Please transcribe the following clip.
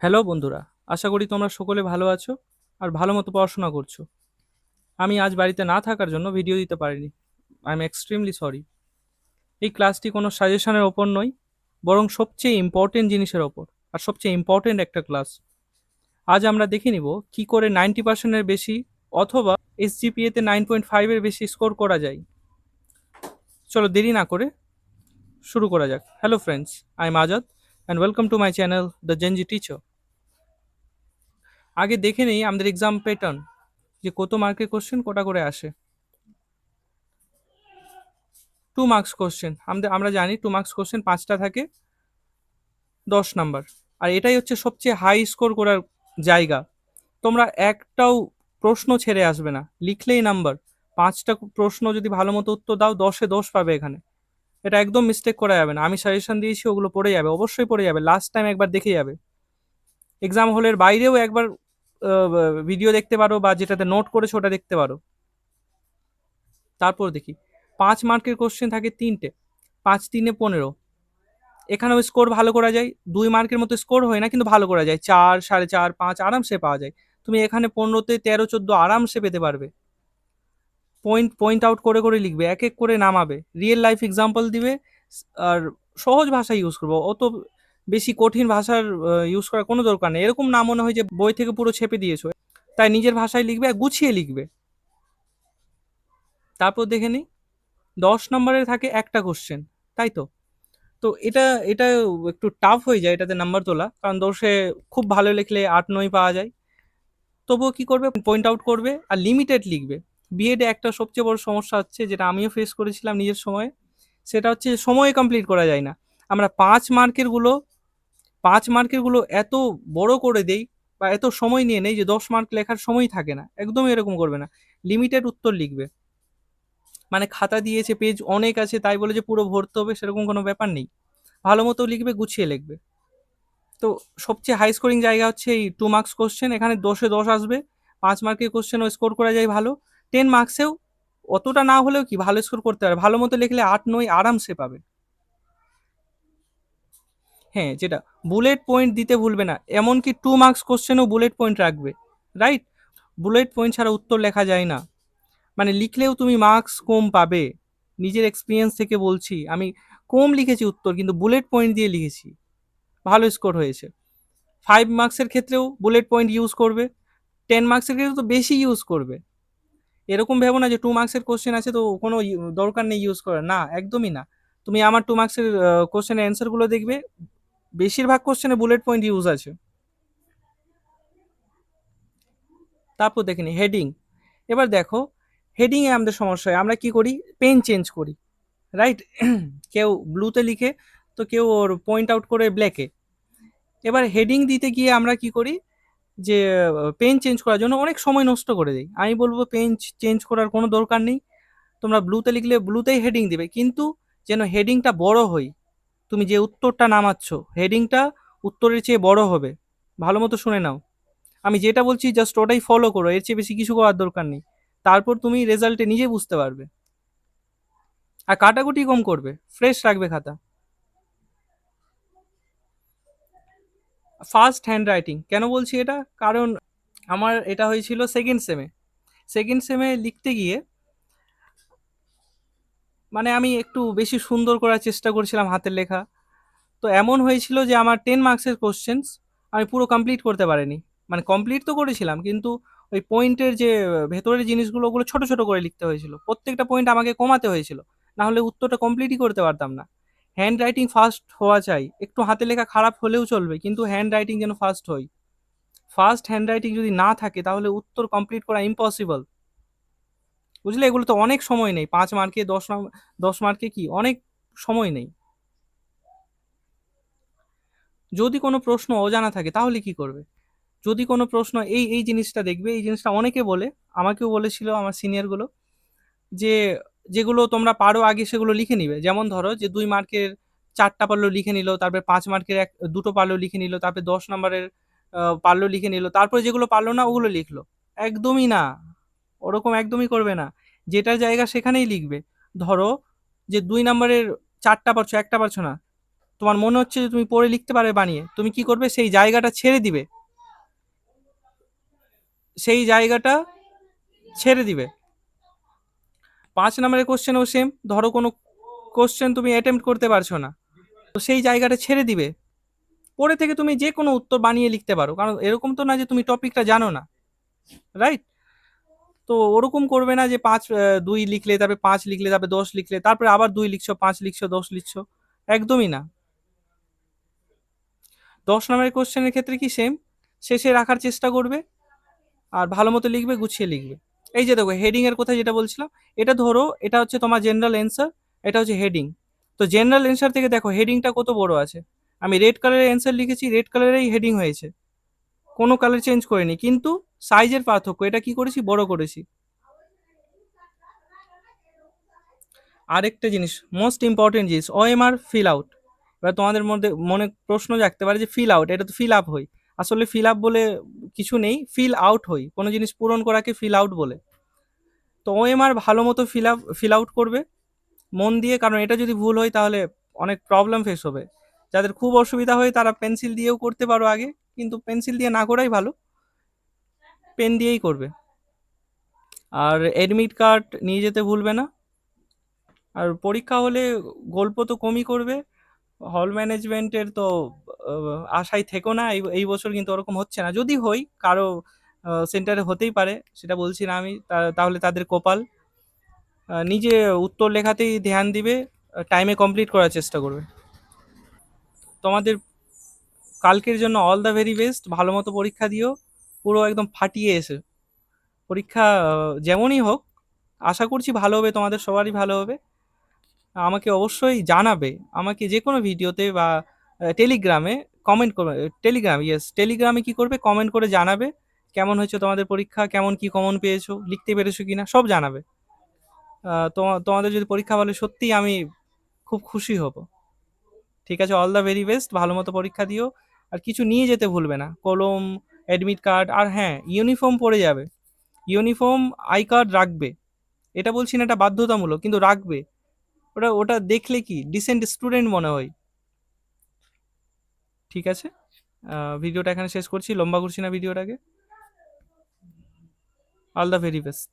Hello বন্ধুরা, আশা করি তোমরা সকলে ভালো আছো আর ভালো মতো পড়াশোনা করছো। আমি আজ বাড়িতে না থাকার জন্য ভিডিও দিতে পারিনি। I am extremely sorry. এই ক্লাসটি কোনো সাজেশনের ওপর নয়, বরং সবচেয়ে ইম্পর্টেন্ট জিনিসের ওপর, আর সবচেয়ে ইম্পর্টেন্ট একটা ক্লাস। আজ আমরা দেখে নিব কি করে 90%-এর বেশি অথবা এসজিপিএতে 9.5-এর বেশি স্কোর করা যায়। চলো দেরি না করে শুরু করা যাক। Hello friends, I am Azad and welcome to my channel the Gen Z teacher. আগে দেখে নেই আমাদের এক্সাম প্যাটার্ন, যে কত মার্কের কোশ্চেন কোটা করে আসে। 2 মার্কস কোশ্চেন, আমরা জানি 2 মার্কস কোশ্চেন 5টা থাকে, 10 নাম্বার। আর এটাই হচ্ছে সবচেয়ে হাই স্কোর করার জায়গা। তোমরা একটাও প্রশ্ন ছেড়ে আসবে না, লিখলেই নাম্বার। 5টা প্রশ্ন যদি ভালো মতো উত্তর দাও, 10-এ 10 পাবে এখানে। এটা একদম মিস্টেক করা যাবে না। আমি সাজেশন দিয়েছি, ওগুলো পড়ে যাবে, অবশ্যই পড়ে যাবে, লাস্ট টাইম একবার দেখে যাবে। এক্সাম হলের বাইরেও একবার ভিডিও দেখতে পারো, বা যেটাতে নোট করেছো ওটা দেখতে পারো। তারপর দেখি 5 মার্কের কোশ্চেন থাকে 3টে, 5 3-এ 15। এখানেও স্কোর ভালো করা যায়, 2 মার্কের মতো স্কোর হয় না, কিন্তু ভালো করা যায়, 4 4.5 5 আরামসে পাওয়া যায়। তুমি এখানে 15-তে 13 14 আরামসে পেতে পারবে। পয়েন্ট পয়েন্ট আউট করে করে লিখবে, এক এক করে নামাবে, রিয়েল লাইফ এক্সাম্পল দিবে। আর সহজ ভাষা ইউজ করবো, অত বেশি কঠিন ভাষার ইউজ করার কোনো দরকার নেই। এরকম না মনে হয় যে বই থেকে পুরো ছেপে দিয়েছো। তাই নিজের ভাষায় লিখবে আর গুছিয়ে লিখবে। তারপর দেখে নিই, 10 নম্বরের থাকে একটা কোশ্চেন, তাই তো। তো এটা একটু টাফ হয়ে যায় এটাতে নাম্বার তোলা, কারণ 10-এ খুব ভালো লিখলে 8 9 পাওয়া যায়। তবুও কি করবে, পয়েন্ট আউট করবে আর লিমিটেড লিখবে। বিএডে একটা সবচেয়ে বড় সমস্যা হচ্ছে, যেটা আমিও ফেস করেছিলাম নিজের সময়ে, সেটা হচ্ছে সময়ে কমপ্লিট করা যায় না। আমরা 5 মার্কের গুলো এত বড় করে দেই, বা এত সময় নিয়ে নেই যে 10 মার্ক লেখার সময় থাকে না। একদমই এরকম করবে না, লিমিটেড উত্তর লিখবে। মানে খাতা দিয়েছে, পেজ অনেক আছে, তাই বলে যে পুরো ভরতে হবে সেরকম কোনো ব্যাপার নেই। ভালো মতো লিখবে, গুছিয়ে লিখবে। তো সবচেয়ে হাই স্কোরিং জায়গা হচ্ছে এই 2 মার্কস কোশ্চেন, এখানে 10-এ 10 আসবে। 5 মার্কের কোশ্চেনও স্কোর করা যায় ভালো। 10 মার্কসেও অতটা না হলেও কি ভালো স্কোর করতে পারে, ভালো মতো লিখলে 8 9 আরামসে পাবে। হ্যাঁ, যেটা বুলেট পয়েন্ট দিতে ভুলবে না, এমনকি 2 মার্কস কোশ্চেনও বুলেট পয়েন্ট রাখবে। রাইট, বুলেট পয়েন্ট ছাড়া উত্তর লেখা যায় না। মানে লিখলেও তুমি মার্কস কম পাবে। নিজের এক্সপিরিয়েন্স থেকে বলছি, আমি কম লিখেছি উত্তর, কিন্তু বুলেট পয়েন্ট দিয়ে লিখেছি, ভালো স্কোর হয়েছে। 5 মার্কসের ক্ষেত্রেও বুলেট পয়েন্ট ইউজ করবে, 10 মার্কসের ক্ষেত্রে তো বেশি ইউজ করবে। এরকম ভেবো না যে 2 মার্কসের কোশ্চেন আছে তো কোনো দরকার নেই ইউজ করার, না, একদমই না। তুমি আমার 2 মার্কসের কোশ্চেনের অ্যান্সারগুলো দেখবে, বেশিরভাগ কোশ্চেনে বুলেট পয়েন্ট ইউজ আছে। তারপর দেখে নি হেডিং। এবার দেখো, হেডিংয়ে আমাদের সমস্যা হয়, আমরা কি করি, পেন চেঞ্জ করি। রাইট, কেউ ব্লুতে লিখে, তো কেউ ওর পয়েন্ট আউট করে ব্ল্যাকে। এবার হেডিং দিতে গিয়ে আমরা কি করি, যে পেন চেঞ্জ করার জন্য অনেক সময় নষ্ট করে দিই। আমি বলবো পেন চেঞ্জ করার কোনো দরকার নেই। তোমরা ব্লুতে লিখলে ব্লুতেই হেডিং দিবে, কিন্তু যেন হেডিংটা বড় হয়। তুমি যে উত্তরটা নামাচ্ছ, হেডিংটা উত্তরের চেয়ে বড় হবে। ভালো মতো শুনে নাও, আমি যেটা বলছি জাস্ট ওটাই ফলো করো, এর চেয়ে বেশি কিছু করার দরকার নেই। তারপর তুমি রেজাল্টে নিজে বুঝতে পারবে। আর কাটাকুটি কম করবে, ফ্রেশ রাখবে খাতা। ফার্স্ট হ্যান্ড রাইটিং কেন বলছি এটা, কারণ আমার এটা হয়েছিল সেকেন্ড সেমে লিখতে গিয়ে, মানে আমি একটু বেশি সুন্দর করার চেষ্টা করছিলাম হাতের লেখা। তো এমন হয়েছিল যে আমার 10 মার্কসের কোশ্চেন্স আমি পুরো কমপ্লিট করতে পারিনি। মানে কমপ্লিট তো করেছিলাম, কিন্তু ওই পয়েন্টের যে ভেতরের জিনিসগুলো, ওগুলো ছোট ছোট করে লিখতে হয়েছিল, প্রত্যেকটা পয়েন্ট আমাকে কমাতে হয়েছিল, না হলে উত্তরটা কমপ্লিটই করতে পারতাম না। হ্যান্ড রাইটিং ফার্স্ট হওয়া চাই, একটু হাতে লেখা খারাপ হলেও চলবে, কিন্তু হ্যান্ড রাইটিং যেন ফার্স্ট হয়। ফার্স্ট হ্যান্ড রাইটিং যদি না থাকে তাহলে উত্তর কমপ্লিট করা ইম্পসিবল। বুঝলে, এগুলো তো অনেক সময় নেই, 5 মার্কে 10 মার্কে কি অনেক সময় নেই। যদি কোনো প্রশ্ন অজানা থাকে তাহলে কি করবে, যদি কোনো প্রশ্ন এই এই জিনিসটা দেখবে, এই জিনিসটা অনেকে বলে, আমাকেও বলেছিল আমার সিনিয়রগুলো, যে যেগুলো তোমরা পারো আগে সেগুলো লিখে নিবে। যেমন ধরো যে 2 মার্কের 4টা পারলো লিখে নিল, তারপরে 5 মার্কের দুটো পারলো লিখে নিল, তারপরে 10 নম্বরের পারলো লিখে নিল, তারপরে যেগুলো পারলো না ওগুলো লিখলো। একদমই না, ওরকম একদমই করবে না। যেটার জায়গা সেখানেই লিখবে। ধরো যে 2 নম্বরের 4টা পারছো, একটা পারছো না, তোমার মনে হচ্ছে যে তুমি পড়ে লিখতে পারবে বানিয়ে, তুমি কি করবে, সেই জায়গাটা ছেড়ে দিবে, সেই জায়গাটা ছেড়ে দিবে। 5 নম্বরের কোশ্চেনও সেম, ধরো কোনো কোশ্চেন তুমি অ্যাটেম্প্ট করতে পারছো না, তো সেই জায়গাটা ছেড়ে দিবে, পড়ে থেকে তুমি যে কোনো উত্তর বানিয়ে লিখতে পারো, কারণ এরকম তো না যে তুমি টপিকটা জানো না, রাইট? তো ওরকম করবে না যে 2 লিখলে, তারপরে 5 লিখলে, তারপরে 10 লিখলে, তারপরে আবার 2 লিখছো, 5 লিখছো, 10 লিখছো, একদমই না। 10 নম্বরের কোশ্চেনের ক্ষেত্রে কি সেম, শেষে রাখার চেষ্টা করবে, আর ভালো মতো লিখবে, গুছিয়ে লিখবে। এই যে দেখো হেডিং এর কথা যেটা বলছিলাম, এটা ধরো এটা হচ্ছে তোমার জেনারেল অ্যান্সার, এটা হচ্ছে হেডিং। তো জেনারেল অ্যান্সার থেকে দেখো হেডিংটা কত বড় আছে, আমি রেড কালারের অ্যান্সার লিখেছি, রেড কালারেরই হেডিং হয়েছে, কোনো কালার চেঞ্জ করিনি, কিন্তু সাইজের পার্থক্য, এটা কি করেছি, বড় করেছি। আরেকটা জিনিস, মোস্ট ইম্পর্টেন্ট জিনিস, ওএমআর ফিল আউট। এবার তোমাদের মধ্যে মনে প্রশ্ন জাগতে পারে যে ফিল আউট, এটা তো ফিল আপ হই, আসলে ফিল আপ বলে কিছু নেই, ফিল আউট হই, কোনো জিনিস পূরণ করাকে ফিল আউট বলে। তো ওএমআর ভালো মতো ফিল আউট করবে মন দিয়ে, কারণ এটা যদি ভুল হয় তাহলে অনেক প্রবলেম ফেস হবে। যাদের খুব অসুবিধা হয় তারা পেন্সিল দিয়েও করতে পারো আগে, কিন্তু পেন্সিল দিয়ে না করাই ভালো, পেন দিয়েই করবে। আর এডমিট কার্ড নিয়ে যেতে ভুলবে না। আর পরীক্ষা হলে গল্প তো কমই করবে, হল ম্যানেজমেন্টের তো আশায় থেকো না, এই বছর কিন্তু ওরকম হচ্ছে না, যদি হই কারো সেন্টারে হতেই পারে, সেটা বলছি না আমি, তাহলে তাদের কপাল। নিজে উত্তর লেখাতেই ধ্যান দিবে, টাইমে কমপ্লিট করার চেষ্টা করবে। তোমাদের কালকের জন্য অল দ্য ভেরি বেস্ট, ভালো মতো পরীক্ষা দিও, পুরো একদম ফাটিয়ে এসে পরীক্ষা, যেমনই হোক আশা করছি ভালো হবে, তোমাদের সবারই ভালো হবে। আমাকে অবশ্যই জানাবে, আমাকে যে কোনো ভিডিওতে বা টেলিগ্রামে কমেন্ট করবে, টেলিগ্রাম, ইয়েস, টেলিগ্রামে কি করবে, কমেন্ট করে জানাবে কেমন হয়েছে তোমাদের পরীক্ষা, কেমন কি কমন পেয়েছো, লিখতে পেরেছো কিনা, সব জানাবে। তোমাদের যদি পরীক্ষা ভালো, সত্যিই আমি খুব খুশি হব। ঠিক আছে, অল দ্য ভেরি বেস্ট, ভালো মতো পরীক্ষা দিও। আর কিছু নিয়ে যেতে ভুলবে না, কলম, অ্যাডমিট কার্ড, আর হ্যাঁ ইউনিফর্ম পরে যাবে, ইউনিফর্ম, আই কার্ড রাখবে, এটা বলছি না এটা বাধ্যতামূলক, কিন্তু রাখবে। ওটা ওটা দেখলে কি ডিসেন্ট স্টুডেন্ট মনে হয়। ঠিক আছে, ভিডিওটা এখানে শেষ করছি, লম্বা করছি না ভিডিওটাকে। All the very best.